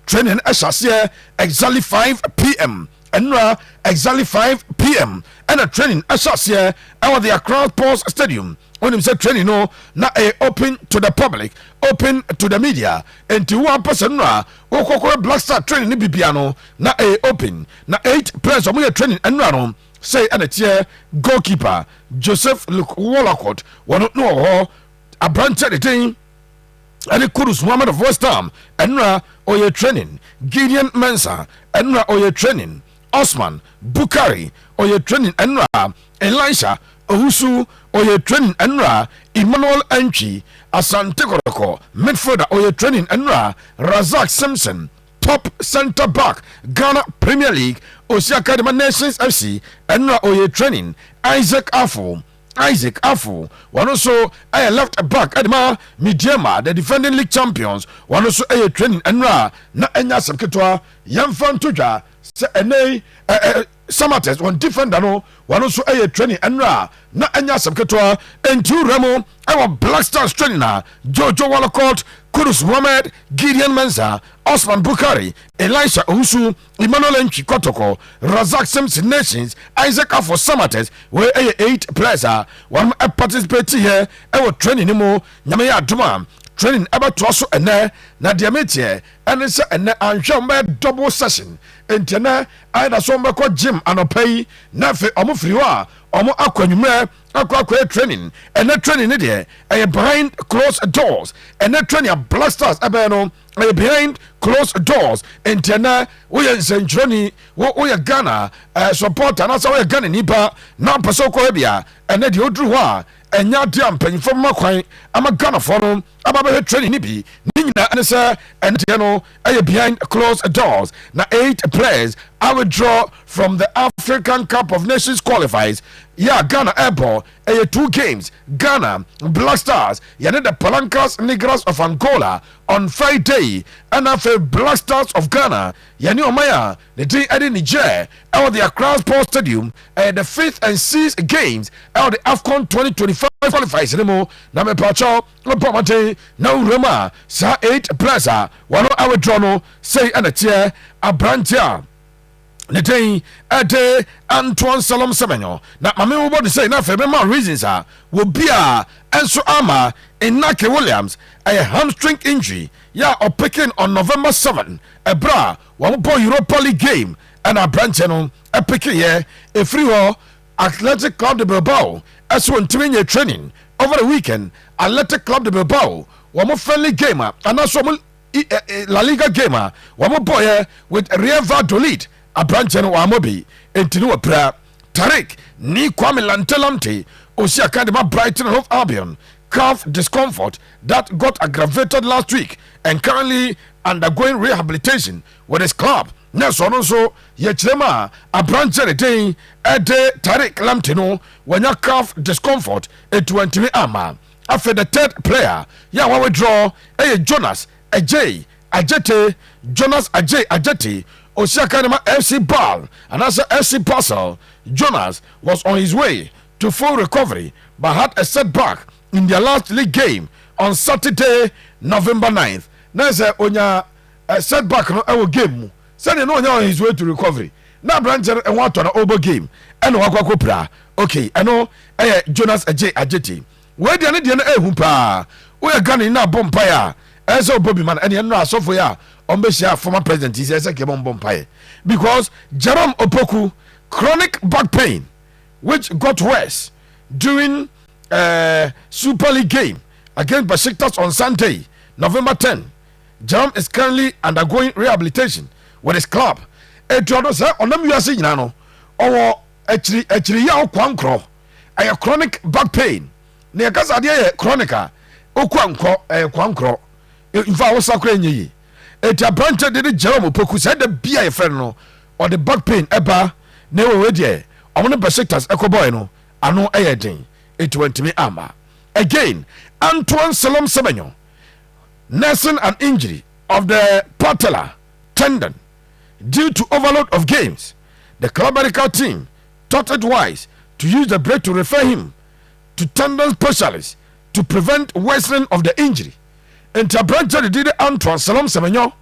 training ɛhyɛ exactly 5 p.m. ɛnura exactly 5 p.m. ɛna training ɛhyɛ ɛwɔ the Accra Sports Stadium. When him say training no na open to the public, open to the media. And to one person na okokore Black Star training ni bibia no na open na 8 players omo training ɛnura no say ɛna tie goalkeeper Joseph Luke Wallacott one no ho abrante de thing ɛne Kudus Muhammad of West Ham ɛnura oye training Gideon Mensah ɛnura oye training Osman Bukari oye training ɛnura Elisha Owusu oye training ɛnura Emmanuel Entry Asante Kotoko midfielder oye training ɛnura Razak Simpson top centre back Ghana Premier League Osi Academy Nations FC ɛnura oye training Isaac Afo one also a left back Edma Midiema the defending league champions one also a training ɛnura na enya seketwa yɛmfa ntodwa sɛ ɛnɛ Samates one defender no one also a training ɛnura na enya seketwa entu remo ɛwɔ Black Stars training na Jojo Wallacott Kudus Muhammad Gideon Mensah Osman Bukari Elisha Owusu Emmanuel Entry Kotoko Razak Simpson Nations Isaac Afo Samates where 8 players one participate here ɛwɔ training mo nyame yɛ adoma training ɛbɛtoa so ɛnɛ na deɛ metie ɛne sɛ ɛnɛ anhwɛ mbɛ double session enti ɛnɛ ayɛda so mbɛkɔ gym anɔpa yi na afei ɔmo firi hɔ a ɔmo akɔ anwummerɛ akɔ training ɛnɛ training ne deɛ ɛyɛ behind closed doors ɛnɛ training a Black Stars ɛbɛyɛ no ɛyɛ behind closed doors enti ɛnɛ woyɛ nsɛnkyerɛni woyɛ Ghana supporter anasɛ woyɛ Ghana nipa na mpɛ sɛ wokɔɛ bia ɛnɛ deɛ woduru hɔ a ɛnya de a mpanyimfo ma kwan ama Ghanafoɔ no aba bɛhwɛ training ne bi ne nyinaa ɛne sɛ ɛne deɛ no ɛyɛ behind closed doors na 8 players I withdraw from the African Cup of Nations qualifiers. Yeah, Ghana airball. 2 games. Ghana Black Stars. Yane the Palancas Negras of Angola on Friday. And after Black Stars of Ghana. Yani Omaya. The day at Niger. Out the Accra Sports Stadium. The 5th and 6th games. Out the AFCON 2025 qualifiers. Nemo. Name Pacho. Lopomate. No Roma. Sa 8 players. One I withdraw no. Say and a tier. A brantia. Ne day ade Antoine Salom Semenyo na mame wo body say na fe me reasons will be enso ama Inaki Williams a hamstring injury ya or picking on November 7 ebra one boy Europa League game and a branch no e picking here e free Athletic Club de Bilbao as one training over the weekend. Athletic Club de Bilbao one more friendly game and also La Liga game one more boy with Real Valladolid a branch no amobi entinu opra Tariq ni Kwame Lantelamte Osi Academy Brighton of Albion calf discomfort that got aggravated last week and currently undergoing rehabilitation with his club. Nelson also yechema a branch any day ede Tariq Lamtino when your calf discomfort it 20 ama. After the 3rd player ya we draw Jonas Ajay Ajete Jonas Ajay Ajeti Osi Academy FC Ball and as a FC Basel. Jonas was on his way to full recovery but had a setback in their last league game on Saturday, November 9th. Now say onya a setback no our game. Say no onya on his way to recovery. Now branch and want on over game and wakwa okay, I know Jonas Ajeti. Where the ane pa we are gunning na bompire as a Bobby man and you know so for ya on former president he says bompire because Jerome Opoku chronic back pain which got worse during Super League game against Besiktas on Sunday, November 10. Jerome is currently undergoing rehabilitation with his club. Etuado say onam wiase nyina no owo achiri ya okwankro a chronic back pain. Na yakasa de chronic okwankro kwankro infa wo sakra nyi. Etia branch de Jerome Opoku say the bia ye friend no or the back pain eba na we de omo no Besiktas ekoboy no ano eyeden etwentimi ama. Again, Antoine Salom Semenyo nursing an injury of the patellar tendon due to overload of games. The club medical team thought it wise to use the break to refer him to tendon specialists to prevent worsening of the injury. Interbranched did Antoine Salom Semenyo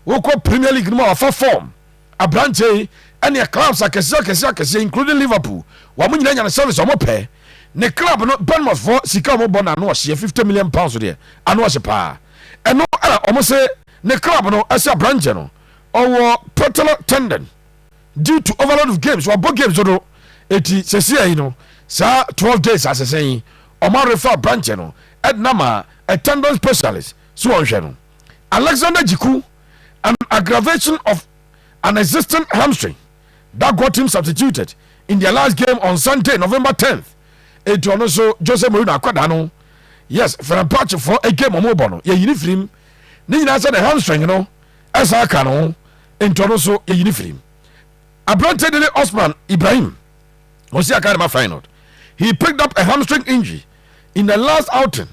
woko Premier League no afa form abrante ene clubs akese including Liverpool wa munyina nya service omo pɛ ne club no Bournemouth for sika omo bona no ɔhye 50 million pounds de ano ɔhye pa ɛno ara omo se ne club no asa abrante no ɔwɔ patellar tendon due to overload of games wa bo games do eti sesi ayi no sa 12 days asesen omo refer abrante no ednama a tendon specialist so ɔhwɛ no Alexander Jiku, an aggravation of an existing hamstring that got him substituted in their last game on Sunday, November 10th. It was also Jose Mourinho Aquadano. Yes, for a patch for a game of Mobono. Yeah, uniform. Nina said a hamstring, you know, as I can, in Toronto, a uniform. Abrante Osman Ibrahim was the Academy final. He picked up a hamstring injury in the last outing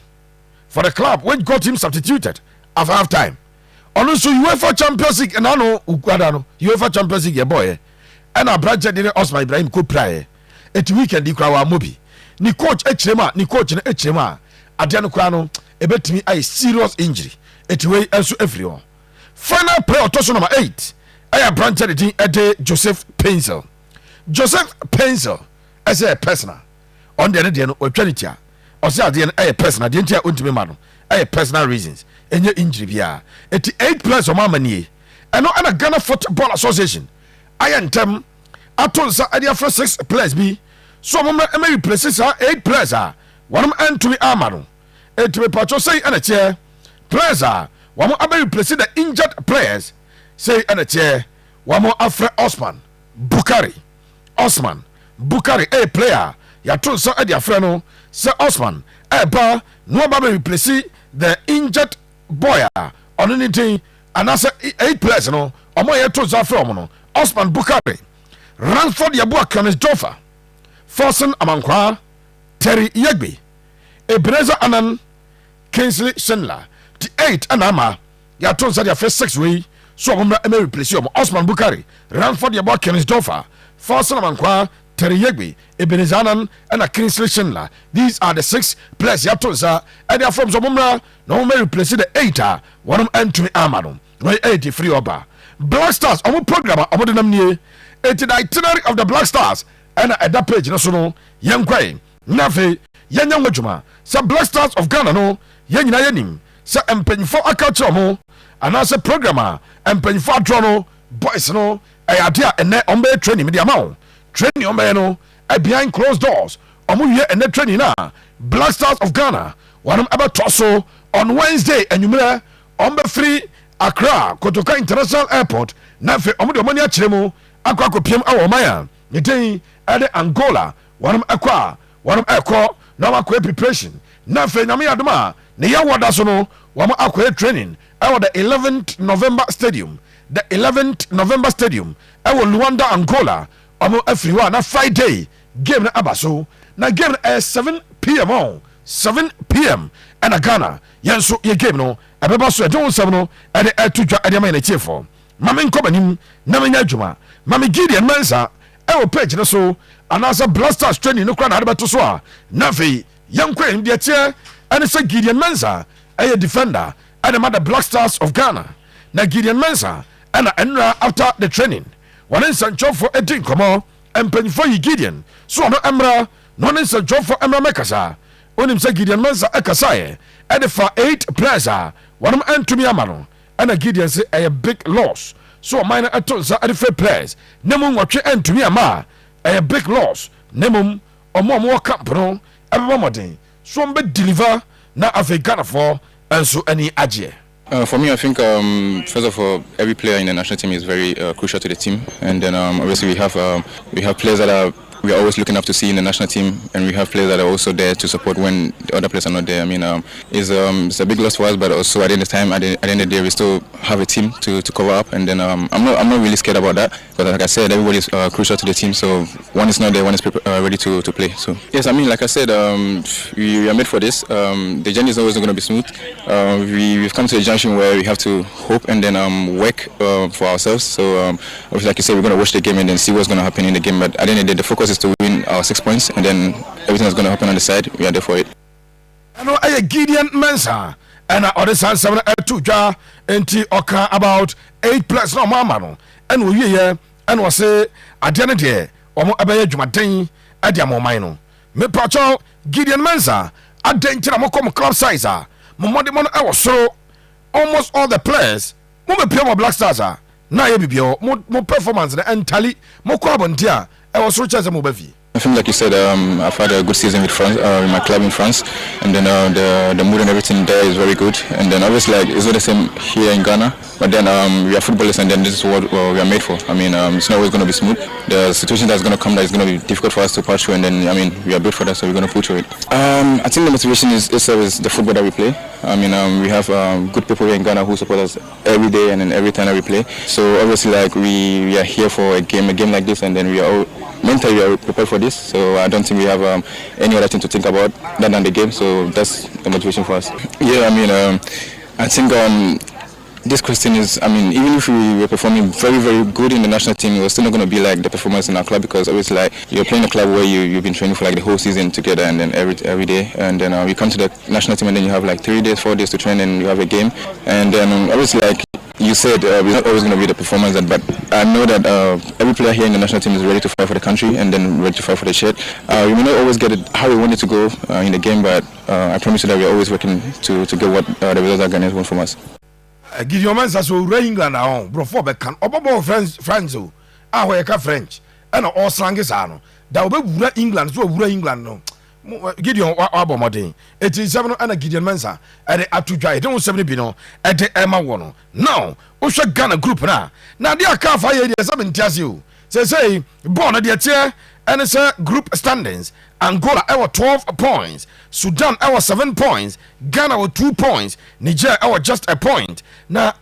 for the club, which got him substituted at half time. Also, UEFA Champions League, and I know UEFA Champions League, your boy, and I branch did Osman Ibrahim could pray. At weekend, the crowd movie. Ni coach Echema, Adriano Crano, a bet me a serious injury. It way also everyone. Final play of toss number 8. I have branched it at Joseph Pencil. Joseph Pencil as a personal on the other or Trinity. Or say a personal, the entire ultimate man, a personal reasons. Enye injury bia eti 8 players o mamanie eno ana Ghana Football Association ayantem aton sa ade afra 6 players bi so mo me replace sa 8 players one antumi amano eti me pacho say ana che players one abe replace the injured players say ana che one afra Osman Bukari a player ya ton sa ade afra no say Osman ba no ba replace the injured boy on anything and as 8 players no omo ye to za from no Osman Bukari Ransford Yabua Kenneth Joffa Forsen Amankwa Terry Yegbe Ebenezer Anan Kingsley Schindler the 8 anama ya to za their first 6 way so omo me replace omo Osman Bukari Ransford Yabua Kenneth Joffa Forsen Amankwa Terry Yegbe Ebenezer Anan and Kingsley Schindler. These are the 6 players ya to za and they are from Zomumra. No me replace the 8 one entry amano no 83 oba Black Stars omo program omo de namnie it the itinerary of the Black Stars and at that page no so no yenkwai nafe yenya nwadwuma sa Black Stars of Ghana no yenyina yanim sa empanfo akacho mo anase programmer empanfo adro no boys no ayade a ene ombe training media ma training ombe no behind closed doors omo wie ene training na Black Stars of Ghana one about Tosso on Wednesday and you may on the free Accra Kotoko International Airport na fe omo de money akire mu akwa kopiem awo maya ne den ade Angola one akwa one akọ na akwa preparation na fe nyame adoma ne ya woda so no one akwa training awo the 11th November stadium awo Luanda Angola omo afriwa na Friday game na abaso na game 7 p.m. on 7 p.m. and a Ghana yanso ye game no abeba so edon sem no ade atudwa ade ma na chiefo mame nkobanim na menya adwuma mame Gideon Mensa e page no so anasa Blasters training no kra na ade beto so a na fe yankwa em de tie ane se Gideon Mensa e defender ade ma the Black Stars of Ghana na Gideon Mensa and enra after the training one sancho for edin komo empanfo yi Gideon so no emra no ne sancho for emra mekasa onim se Gideon Mensa akasaye and for 8 players one antumi amano and Gideon say a big loss so minor atonsa at the players nemum watwe antumi ama a big loss nemum omo camp no everybody so mbe deliver na Ghana for and so any agye. For me, I think first of all, every player in the national team is very crucial to the team, and then obviously we have players that we are always looking up to see in the national team, and we have players that are also there to support when the other players are not there. I mean, it's a big loss for us, but also at the end of the time, at the end of the day, we still have a team to cover up, and then I'm not really scared about that, because like I said, everybody is crucial to the team. So one is not there, one is ready to play. So yes, I mean, like I said, we are made for this. The journey is always not going to be smooth. We've come to a junction where we have to hope and then work for ourselves. So obviously, like you said, we're going to watch the game and then see what's going to happen in the game. But at the end of the day, the focus is to win our 6 points, and then everything that's going to happen on the side, we are there for it. I know Gideon Mensa ɛna ɔde saa nsɛm no ɛto dwa nti ɔka about 8 players na ɔmo ama no ɛna owieyɛ ɛna ɔse adeɛ no deɛ ɔmo ɛbɛyɛ dwumaden ɛde ama ɔman no mepatwɔ Gideon Mensah adan nkyɛn a mokɔ mo club size a mo mmɔde mo no ɛwɔ soro almost all the players mo bɛpia mo Black Stars a na yɛ bibia mo performance na ɛntali mo kɔ abɔnte a ɛwɔ soro kyɛ sɛ mo bɛfie. I think, like you said, I've had a good season with France, in my club in France, and then the mood and everything there is very good. And then obviously, like, it's not the same here in Ghana, but then we are footballers, and then this is what we are made for. I mean, it's not always going to be smooth. The situation that's going to come, that is going to be difficult for us to pass through, and then I mean, we are built for that, so we're going to push through it. I think the motivation is the football that we play. I mean, we have good people here in Ghana who support us every day and then every time that we play. So obviously, like, we are here for a game like this, and then we are all mentally we are prepared for this, so I don't think we have any other thing to think about than the game, so that's the motivation for us. Yeah, I mean, I think this question is, I mean, even if we were performing very, very good in the national team, we're still not going to be like the performance in our club, because obviously, like, you're playing a club where you've been training for like the whole season together, and then every day, and then you come to the national team, and then you have like 3 days, 4 days to train, and you have a game, and then obviously, like you said, we're not always going to be the performance but I know that every player here in the national team is ready to fight for the country and then ready to fight for the shirt. We may not always get it how we want it to go in the game, but I promise you that we're always working to get what the results that Ghanaians want from us. Gideon Mensah so England now, bro, for can obobo friends o. French. And all slang is ano. Da obe England, so England no. Gideon Abomodin 87 and a Gideon Mensah at the Atujai don't 70 bino at the Emma Wono. Now, Osha Ghana group na. Now they are car fire something tells you. Say born at the tier and it's a group standings. Angola our 12 points, Sudan our 7 points, Ghana our 2 points, Niger our just a point. Now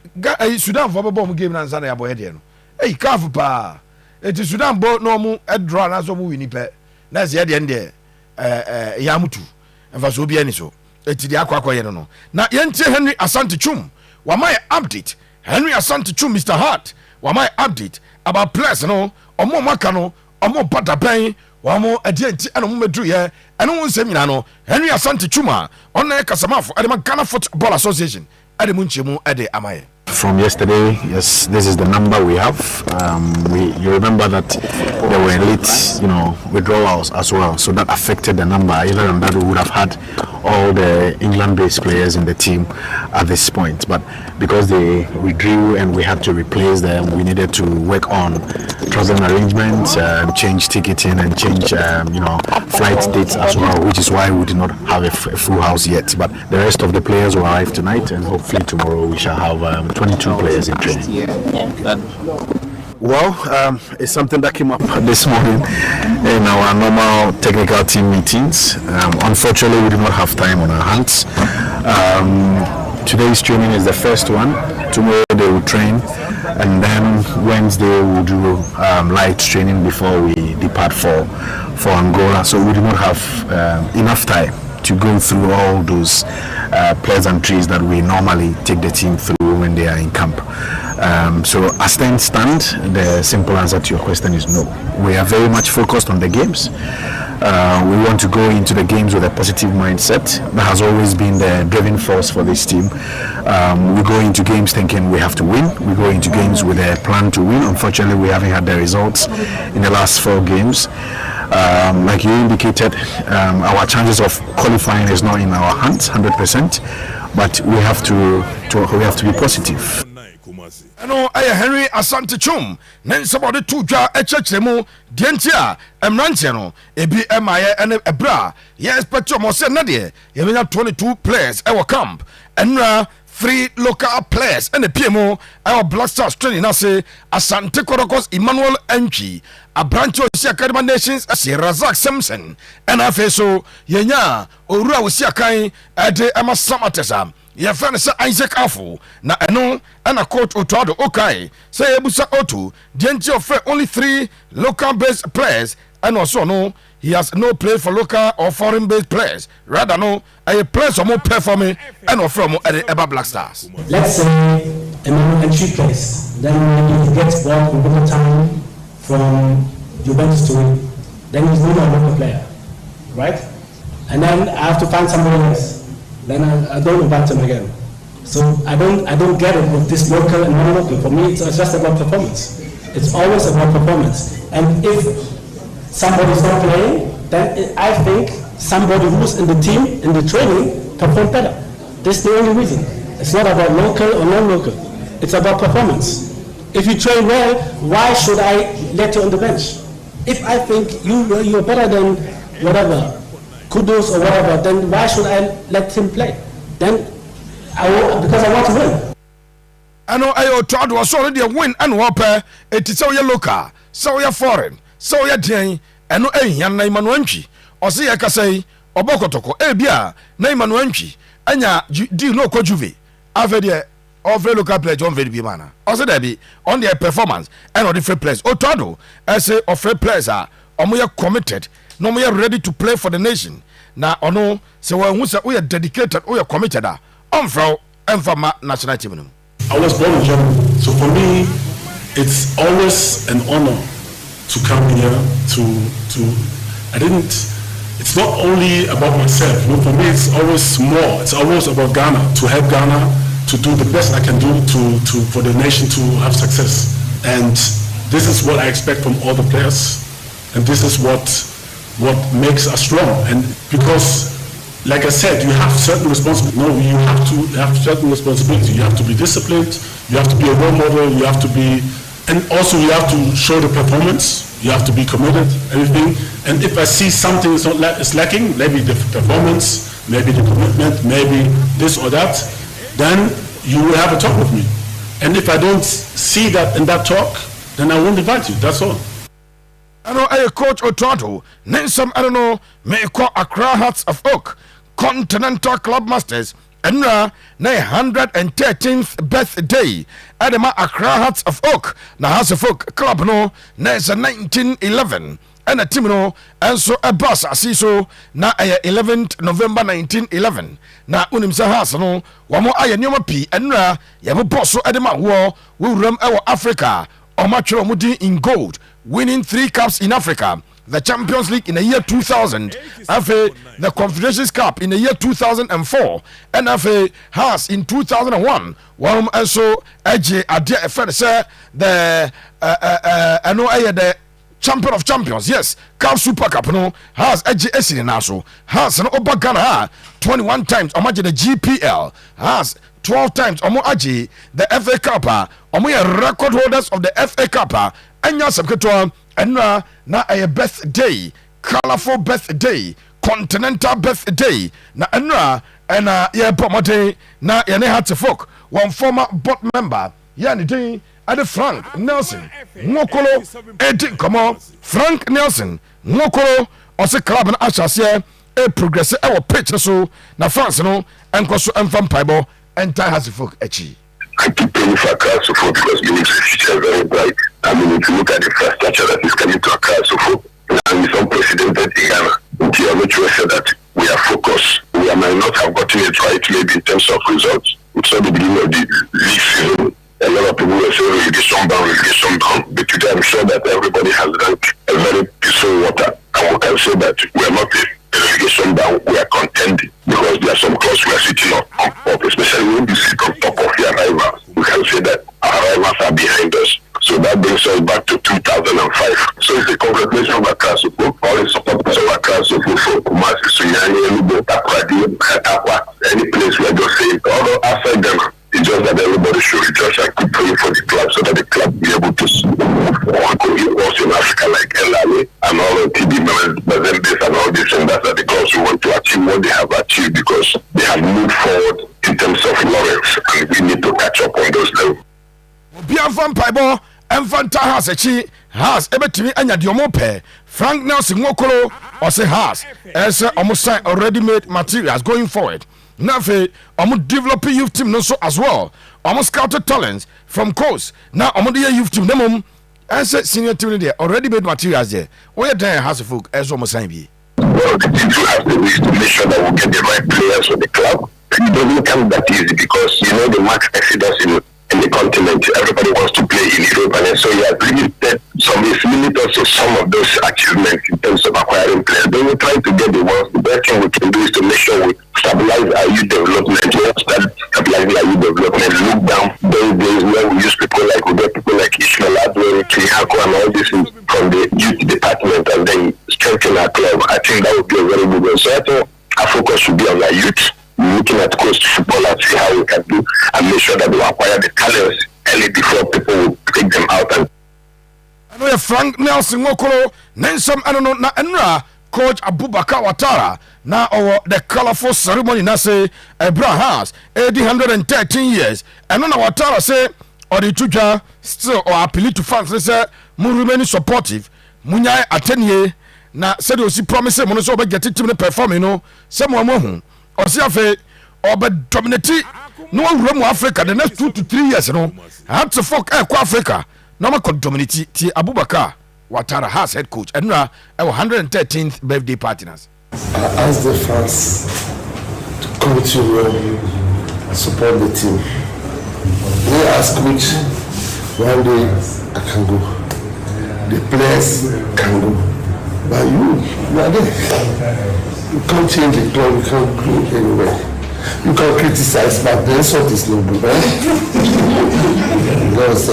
Sudan for bomb game and Sunday aboyedian. Hey, careful pa. It is Sudan boat no more at draw as a movie nipe. That's the end there. Yamutu and so be any so it's the aqua no now yente Henry Asante Chum wa my update Henry Asante Chum Mr. Hart wa my update about players no omo makano omo pata pen wa mo agenti ana mo medru ye eno won semina no Henry Asante Chuma on na kasamafo ade Ghana Football Association ade munchemu ade amaye. From yesterday, yes, this is the number we have. You remember that there were late, withdrawals as well, so that affected the number. Other than that, we would have had all the England-based players in the team at this point. But because they withdrew and we had to replace them, we needed to work on traveling arrangements, change ticketing, and change, flight dates as well. Which is why we did not have a full house yet. But the rest of the players will arrive tonight, and hopefully tomorrow we shall have 22 players in training. Well, it's something that came up this morning in our normal technical team meetings. Unfortunately, we did not have time on our hands. Today's training is the first one. Tomorrow they will train, and then Wednesday we'll do light training before we depart for Angola. So we do not have enough time to go through all those pleasantries that we normally take the team through when they are in camp. So as things stand, the simple answer to your question is no. We are very much focused on the games. We want to go into the games with a positive mindset. That has always been the driving force for this team. We go into games thinking we have to win. We go into games with a plan to win. Unfortunately, we haven't had the results in the last 4 games. Like you indicated, our chances of qualifying is not in our hands 100%, but we have to be positive. No, Henry Asante Chum. Then somebody two jar a church demo, Dientia, Emrantiano, Ebi Emaya and a bra. Yes, but you must say Nadia. You have 22 players our camp. And 3 local players and a PMO, our Black Stars training us Asante Kotoko Emmanuel Enchi, a branch of the Academy Nations, Razak Simpson, and a feso, Yenya, Ura Siakai, at the Emma Samatesa. Your friend is Isaac Afu, na eno and a coach Otto okay. Say Ebusa Otto, didn't you offer only 3 local based players, and also no, he has no place for local or foreign based players. Rather no, a place or more play for me and offer more at the Eba Black Stars. Let's say Emmanuel entry place, then if he gets ball within time from Juventus to win, then he's no longer a local player, right? And then I have to find somebody else. then I don't invite him again. So I don't get it with this local and non-local. For me, it's just about performance. It's always about performance. And if somebody's not playing, then I think somebody who's in the team, in the training, perform better. This is the only reason. It's not about local or non-local. It's about performance. If you train well, why should I let you on the bench? If I think you're better than whatever, kudos or whatever, then why should I let him play? Then because I want to win. I know I tried was already a win and whopper. It is so your local, so your foreign, so your day, and no yan na Emmanuelchi, or see I can say, or Kotoko, bia, na Emmanuelchi, anya do you know Kojuve? I've heard all very local players on very big manner. Also, there be on their performance and on different players. Otto, I say, of free players are committed, no more ready to play for the nation. Now, no, so we are dedicated, we are committed. I'm from my national team. I was born in Germany, so for me, it's always an honor to come here. It's not only about myself. For me, it's always more. It's always about Ghana, to help Ghana to do the best I can do for the nation to have success. And this is what I expect from all the players, and this is what makes us strong. And because, like I said, you have certain responsibility. No, you have certain responsibility. You have to be disciplined. You have to be a role model. You have to be, and also you have to show the performance. You have to be committed. Everything. And if I see something is lacking, maybe the performance, maybe the commitment, maybe this or that, then you will have a talk with me. And if I don't see that in that talk, then I won't invite you. That's all. I know a coach Otto, Nansom, I don't know, may call Accra Hearts of Oak, Continental Club Masters, and now 113th birthday. Adama Accra Hearts of Oak, na House of Oak Club no, na 1911. And a team no, and so a bus I see so na 11th November 1911. Na unimsa has no, wamo aya nyoma pi, and na yabo bosso Adama war, will run our Africa, or macho mudi in gold, winning 3 cups in Africa. The Champions League in the year 2000, the Confederations Cup in the year 2004, and has in 2001. One also AJ Addo say the champion of champions, yes, Cup Super Cup no has AJ Esine naso has an Obagana 21 times. Imagine the GPL has 12 times. Aji the FA Cup. Record holders of the FA Cup. Anya Sabketo. And na a birthday, colorful birthday, continental birthday. Na and yeah, Pomate, na yane had to folk. One former board member, yani day at the Frank Nelson, Nwokolo, Eddie, come on, Frank Nelson, Nwokolo, or say club and Ashas here, a progressive our pitch so na France no, and Koso and Van Pibo, and Tie has a folk etchy. I keep paying for Accra Sofo because we need the future very bright. I mean, if you look at the infrastructure that is coming to Accra Sofo, and it's unprecedented in Ghana, until I'm not sure that we are focused. We might not have gotten it right, maybe in terms of results. It's not the beginning of the league season. A lot of people will say relegation down. But today I'm sure that everybody has drank a very peaceful water. And we can say that we are not relegation down, we are contending. Because there are some clubs we are sitting on top, especially when you sit on top of your rivals. We can say that our rivals are behind us. So that brings us back to 2005. So it's a congratulation of Accra Sofo, all the supporters of Accra Sofo, for Kumasi, Sunyani, Elubo, Takwadi, Katakwa, any place we are just saying, although outside them, it's just that everybody should rejoice and keep praying for the club so that the club will be able to also in Africa like LA and all the TB Mazembes and all this, and that's that the clubs want to achieve what they have achieved because they have moved forward in terms of laurels and we need to catch up on those levels. Bianfan Pibo, Enfanta has a chi, has ebetimi anya diomope, Frank Nelson Nwokolo, or say has, as almost already made materials going forward. Nafe, develop youth team no so as well. Almost scouted talents from coast. Now the youth team nemum as senior team there already made materials there. Where there has a folk as almost be. Well, the team will have the ways to make sure that we get the right players for the club. It doesn't come that easy because the max exodus in in the continent. Everybody wants to play in Europe, and so he has limited some of those achievements in terms of acquiring players. Then we're trying to get the ones. The best thing we can do is to make sure we stabilize our youth development. We start stabilizing our youth development. Look down those days where we use people like Ishmael Addo, Kiyako, and all this from the youth department, and then strengthen our club. I think that would be a very good one. So I think our focus should be on our youth, looking at coast football and see how we can do and make sure that we acquire the talents early before people will take them out. And I know Frank Nelson Wokoro, Nensam, I don't know, na Enra, Coach Abubakar Ouattara, now the colorful ceremony, na say, Abraham has 113 years, and then Ouattara say, or the Chuja still or appeal to fans, they say, mu remain supportive, Munyai Atenye, na said you see promise, Monoso get it to perform, you know, someone more, or see a or but dominate no room Africa the next 2 to 3 years, you know, I have to fuck Africa. Normal dominity T Abubakar Ouattara has head coach and now our 113th birthday partners. I asked the fans to come to and support the team. They asked coach, one day I can go. The players can go. But you are there. You can't change the club, you can't go anywhere. You can criticize, but the result is no good. Because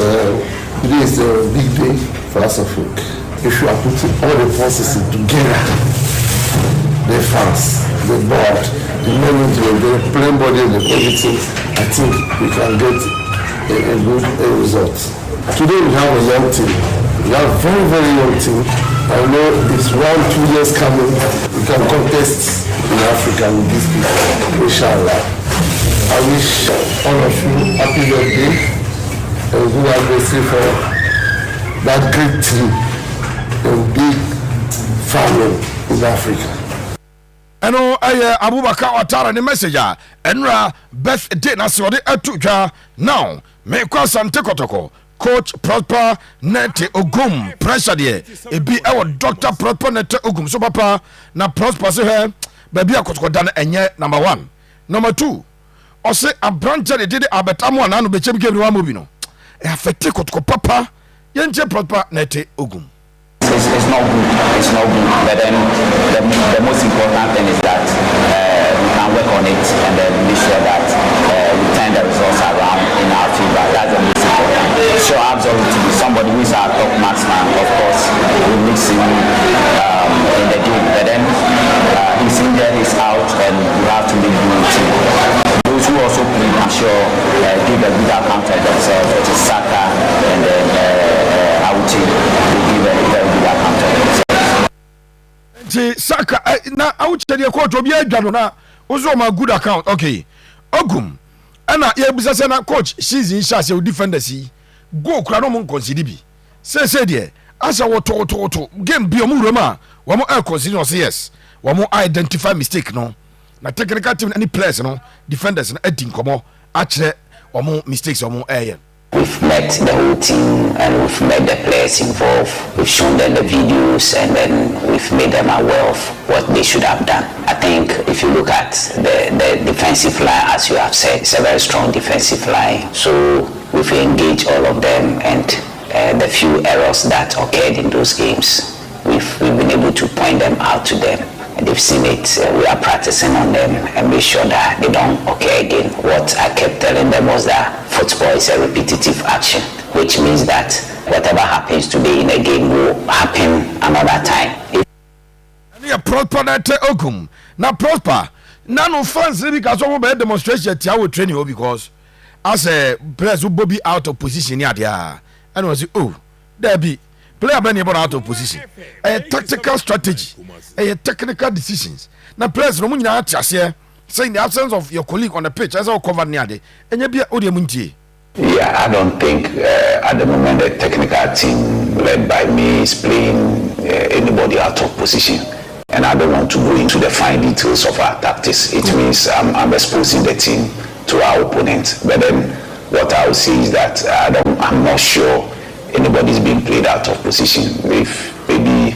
today is a big day for us of folk. If you are putting all the forces together, the fans, the board, the management, the playing body, and the everything, I think we can get a good result. Today we have a young team. We have a very, very young team. I know it's 1-2 years coming. We can contest in Africa with these people. Inshallah. I wish all of you happy birthday. And good anniversary for that great team and big family in Africa. I know Abubakar Ouattara the messenger and birthday na so de atuja now me kwa Asante Kotoko Coach Prosper Nete Ogum pressure there e bi e Dr. Prosper Nete Ogum so papa na Prosper se he baby akotoko dan enye number 1 number 2 o se abrante de de abetamo na no be chem kebri wa mobi no e affect Kotoko papa yenche Prosper Nete Ogum. It's not good, but then the most important thing is that we can work on it and then make sure that we turn the results around in our favor. That's the most important. Sure, absolutely. Somebody who is our top marksman, of course, we mix him in the game, but then he's injured, he's out, and we have to make do with him. Those who also play, I'm sure, give a good account of themselves, which is Saka, and then I would say they give a very good account of themselves. Saka na I would tell you coach obi adwano na ozo ma good account. Okay. Ogum. Ana ye busa say na coach season sha say defender si go kura no mon consider bi. Say there asa woto game bi omu roma wo mo consider say yes. Wo mo identify mistake no. Na technical team any players no defenders na edin komo a kire wo mo mistakes wo mo We've met the whole team and we've met the players involved. We've shown them the videos and then we've made them aware of what they should have done. I think if you look at the defensive line, as you have said, it's a very strong defensive line. So we've engaged all of them and the few errors that occurred in those games, we've been able to point them out to them. They've seen it. We are practicing on them and make sure that they don't occur again. What I kept telling them was that football is a repetitive action, which means that whatever happens today in a game will happen another time. Prosper Nete Ogum. Now Prosper, no fans because of a demonstration I training because as a players who be out of position here, and was there be. Player been out of position. A tactical strategy, a technical decisions. Now players no munya atiase say in the absence of your colleague on the pitch as all covered near there. And you be odiamuntie. Yeah, I don't think at the moment the technical team led by me is playing anybody out of position. And I don't want to go into the fine details of our tactics. It means I'm exposing the team to our opponent. But then what I will say is that I'm not sure anybody's being played out of position. If maybe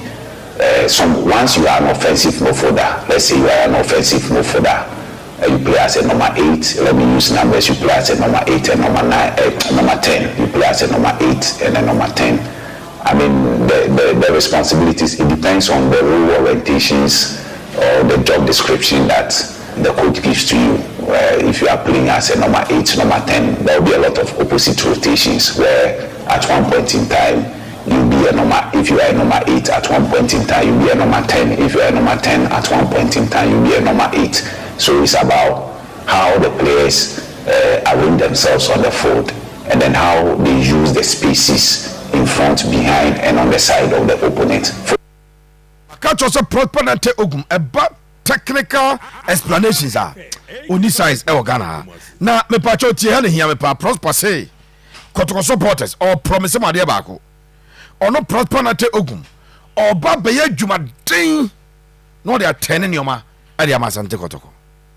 once you are an offensive midfielder, let's say you are an offensive midfielder you play as a number 8. Let me use numbers. You play as a number 8 and number 9, number 10. You play as a number 8 and a number 10. I mean, the responsibilities, it depends on the role orientations or the job description that the coach gives to you. If you are playing as a number 8, number 10, there will be a lot of opposite rotations where at one point in time, you'll be a number, if you are a number 8 at one point in time, you'll be a number 10. If you are a number 10 at one point in time, you'll be a number 8. So it's about how the players arrange themselves on the field and then how they use the spaces in front, behind, and on the side of the opponent. Catch us a proponent Ogum about technical explanations are only size Ghana. Now, me pacho tiene here me pa prosper say Kotoko supporters or promise my dear Bako or no proponent Ogum or Babaya Juma Ding. No, they are 10 in your ma at the Asante Kotoko.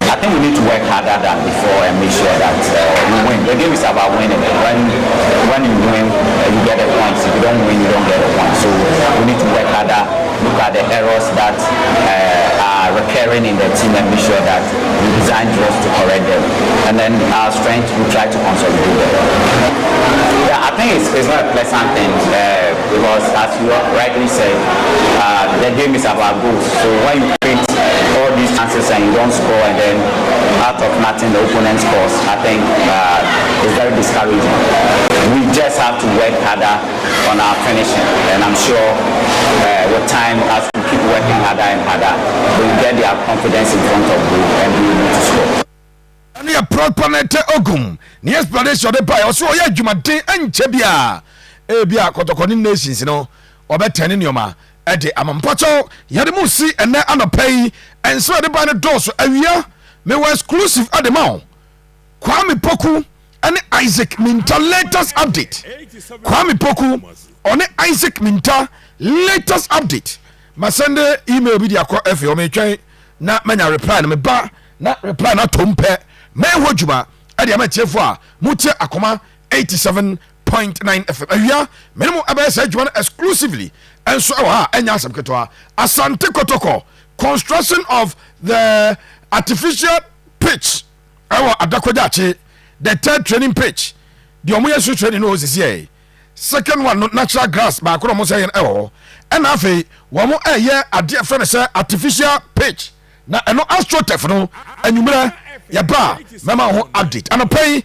I think we need to work harder than before and make sure that we win. The game is about winning. When you win, you get a point. If you don't win, you don't get a point. So we need to work harder, look at the errors that are recurring in the team and make sure that we design drills to correct them. And then our strength, we try to consolidate them. Yeah, I think it's not a pleasant thing because as you rightly said, the game is about goals. So when you create all these chances and you don't score and then out of nothing the opponent scores, I think it's very discouraging. We just have to work harder on our finishing, and I'm sure with time, as we keep working harder and harder, we'll get their confidence in front of goal and be able to score. And your proponent Ogum, the explanation of the buy also ya Jumate and Chebia, Ebia Kotoko nations, or better in your ma. Ede amampacho yademusi ene anopay and so the banner doors awia me were exclusive at the mount Kwame Poku and Isaac Minta latest update Kwame Poku on Isaac Minta latest update masende email bi dia ko efe o me twen na manya reply na me ba na reply na tompe me hojuma ade amachefo a mutie akoma 87.9 FM awia minimum abesa adwuma exclusively and so enya asem ketwa Asante Kotoko construction of the artificial pitch Addo the third training pitch the omoyesu training no is here second one natural grass ba ko mo say and afi wo mo ade friend say artificial pitch na eno astroturf no anwumra ya ba mema ho update anopai